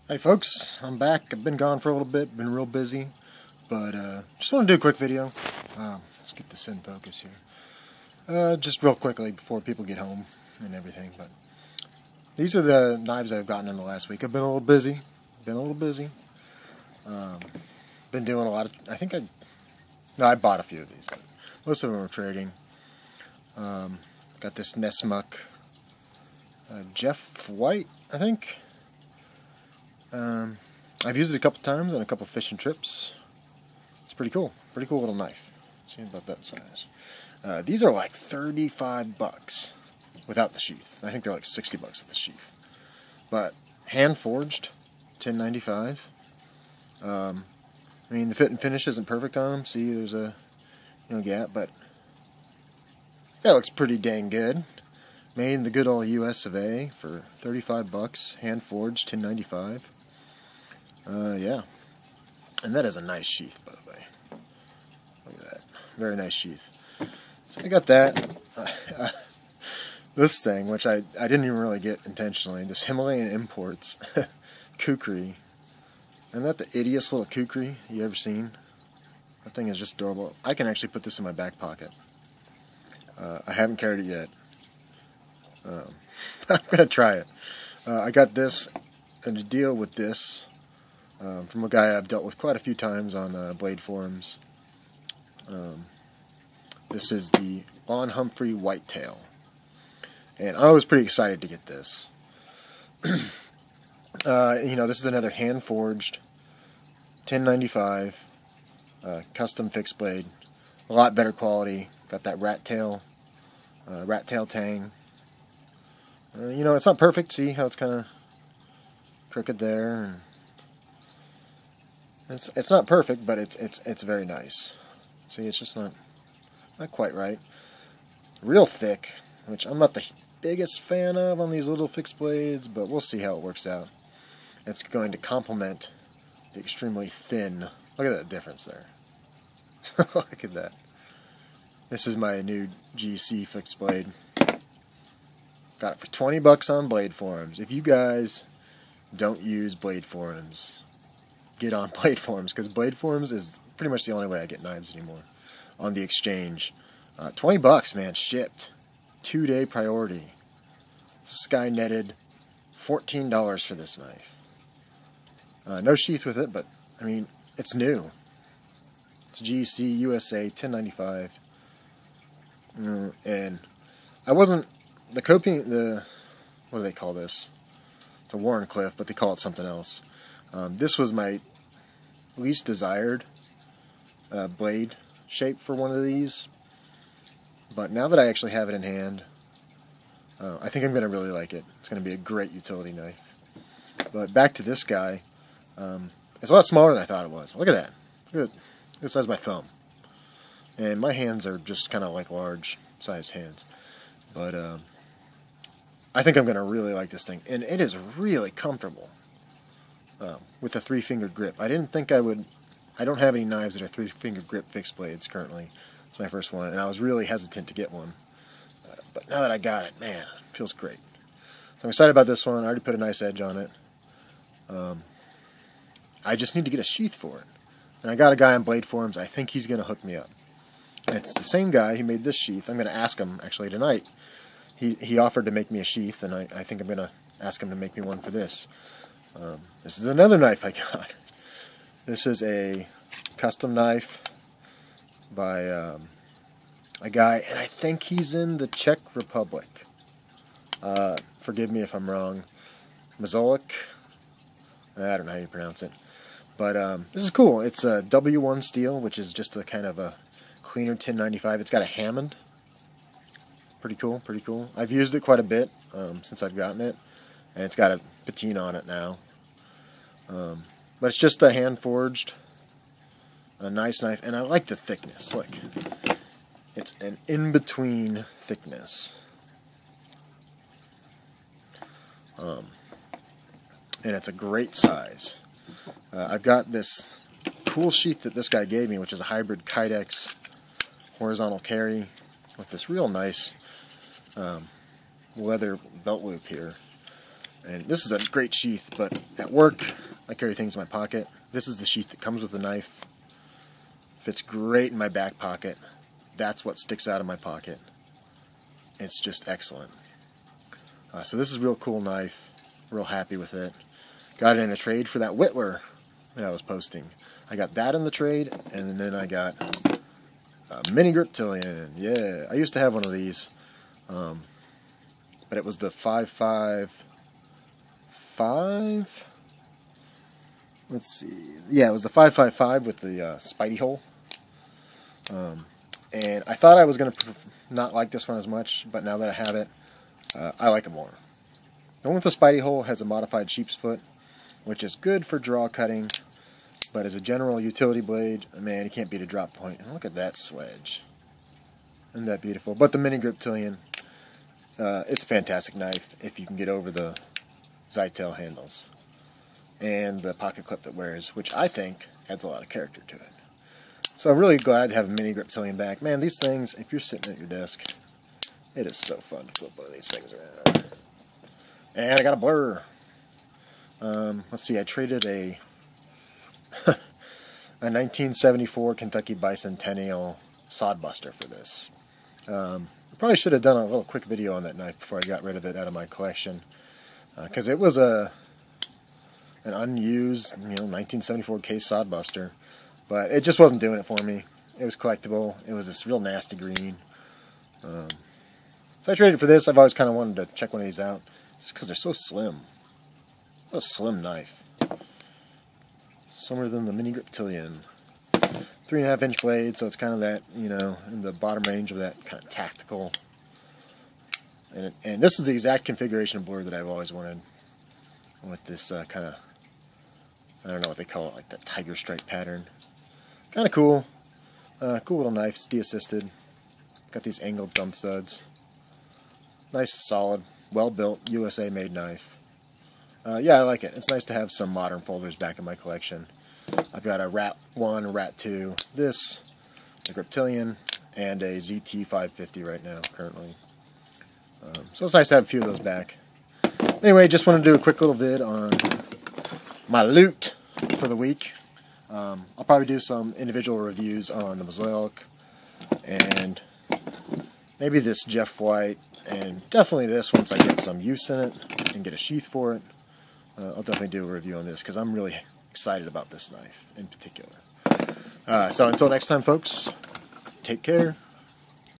Hey folks, I'm back. I've been gone for a little bit, been real busy, but just want to do a quick video. Let's get this in focus here. Just real quickly before people get home and everything, but these are the knives I've gotten in the last week. I've been a little busy. Been doing a lot of, I bought a few of these, but most of them are trading. Got this Nessmuck Jeff White, I think. I've used it a couple times on a couple fishing trips. It's pretty cool little knife. See about that size. These are like $35 without the sheath. I think they're like $60 with the sheath. But hand forged, $10.95. I mean, the fit and finish isn't perfect on them. See, there's a gap, but that looks pretty dang good. Made in the good old US of A for $35, hand forged, $10.95. Yeah, and that is a nice sheath, by the way. Look at that, very nice sheath. So I got that. This thing, which I didn't even really get intentionally, this Himalayan Imports kukri. Isn't that the ittiest little kukri you ever seen? That thing is just adorable. I can actually put this in my back pocket. I haven't carried it yet. But I'm going to try it. I got this and a deal with this from a guy I've dealt with quite a few times on Blade Forums. This is the Von Humphrey Whitetail. And I was pretty excited to get this. This is another hand-forged, $10.95, custom fixed blade. A lot better quality. Got that rat tail tang. It's not perfect. See how it's kind of crooked there, and it's not perfect, but it's very nice. See, it's just not quite right. Real thick, which I'm not the biggest fan of on these little fixed blades, but we'll see how it works out. It's going to complement the extremely thin. Look at that difference there. Look at that. This is my new GC fixed blade. Got it for $20 on Blade Forums. If you guys don't use Blade Forums, get on Blade Forums, because Blade Forums is pretty much the only way I get knives anymore on the exchange. $20, man, shipped. 2-day priority. This guy netted $14 for this knife. No sheath with it, but I mean, it's new. It's GC USA $10.95. And I wasn't the coping. What do they call this? It's a Warrenclyffe, but they call it something else. This was my least desired blade shape for one of these. But now that I actually have it in hand, I think I'm going to really like it. It's going to be a great utility knife. But back to this guy. It's a lot smaller than I thought it was. Look at that. Look at the size of my thumb. And my hands are just kind of like large-sized hands. But I think I'm going to really like this thing. And it is really comfortable with a 3-finger grip. I didn't think I would. I don't have any knives that are 3-finger grip fixed blades currently. It's my first one, and I was really hesitant to get one. But now that I got it, man, it feels great. So I'm excited about this one. I already put a nice edge on it. I just need to get a sheath for it. And I got a guy on Blade Forums. I think he's going to hook me up. And it's the same guy who made this sheath. I'm going to ask him, actually, tonight. He offered to make me a sheath, and I think I'm going to ask him to make me one for this. This is another knife I got. This is a custom knife by a guy, and I think he's in the Czech Republic. Forgive me if I'm wrong. Mazolik? I don't know how you pronounce it. But this is cool. It's a W1 steel, which is just a kind of a cleaner $10.95. It's got a Hammond. Pretty cool, pretty cool. I've used it quite a bit since I've gotten it, and it's got a patina on it now. But it's just a hand-forged, a nice knife, and I like the thickness. Look, it's an in-between thickness. And it's a great size. I've got this cool sheath that this guy gave me, which is a hybrid Kydex horizontal carry with this real nice leather belt loop here. And this is a great sheath, but at work I carry things in my pocket. This is the sheath that comes with the knife. Fits great in my back pocket. That's what sticks out of my pocket. It's just excellent. So this is a real cool knife. Real happy with it. Got it in a trade for that Whittler that I was posting. I got that in the trade, and then I got a mini griptilian. Yeah, I used to have one of these, but it was the 5.55. Let's see. Yeah, it was the 5.55 with the Spidey hole. And I thought I was going to not like this one as much, but now that I have it, I like it more. The one with the Spidey hole has a modified sheep's foot, which is good for draw cutting, but as a general utility blade, man, you can't beat a drop point. And look at that swedge. Isn't that beautiful? But the mini griptilian, it's a fantastic knife if you can get over the Zytel handles and the pocket clip that wears, which I think adds a lot of character to it. So I'm really glad to have a mini griptilian back. Man, these things, if you're sitting at your desk, it is so fun to flip one of these things around. And I got a blur. Let's see, I traded a 1974 Kentucky Bicentennial Sodbuster for this. I probably should have done a little quick video on that knife before I got rid of it out of my collection, because it was an unused, 1974 case Sodbuster, but it just wasn't doing it for me. It was collectible. It was this real nasty green. So I traded for this. I've always kind of wanted to check one of these out, just because they're so slim. What a slim knife. Slimmer than the mini griptilian. 3.5 inch blade, so it's kind of that, in the bottom range of that kind of tactical. And this is the exact configuration of blur that I've always wanted, with this kind of, I don't know what they call it, like that tiger stripe pattern. Kind of cool. Cool little knife. It's de-assisted. Got these angled thumb studs. Nice, solid, well-built, USA-made knife. Yeah, I like it. It's nice to have some modern folders back in my collection. I've got a Rat 1, a Rat 2, this, a Griptilian, and a ZT550 right now, currently. So it's nice to have a few of those back. Anyway, just want to do a quick little vid on my loot for the week. I'll probably do some individual reviews on the Mosaic, and maybe this Jeff White, and definitely this once I get some use in it and get a sheath for it. I'll definitely do a review on this because I'm really excited about this knife in particular. So until next time, folks, take care.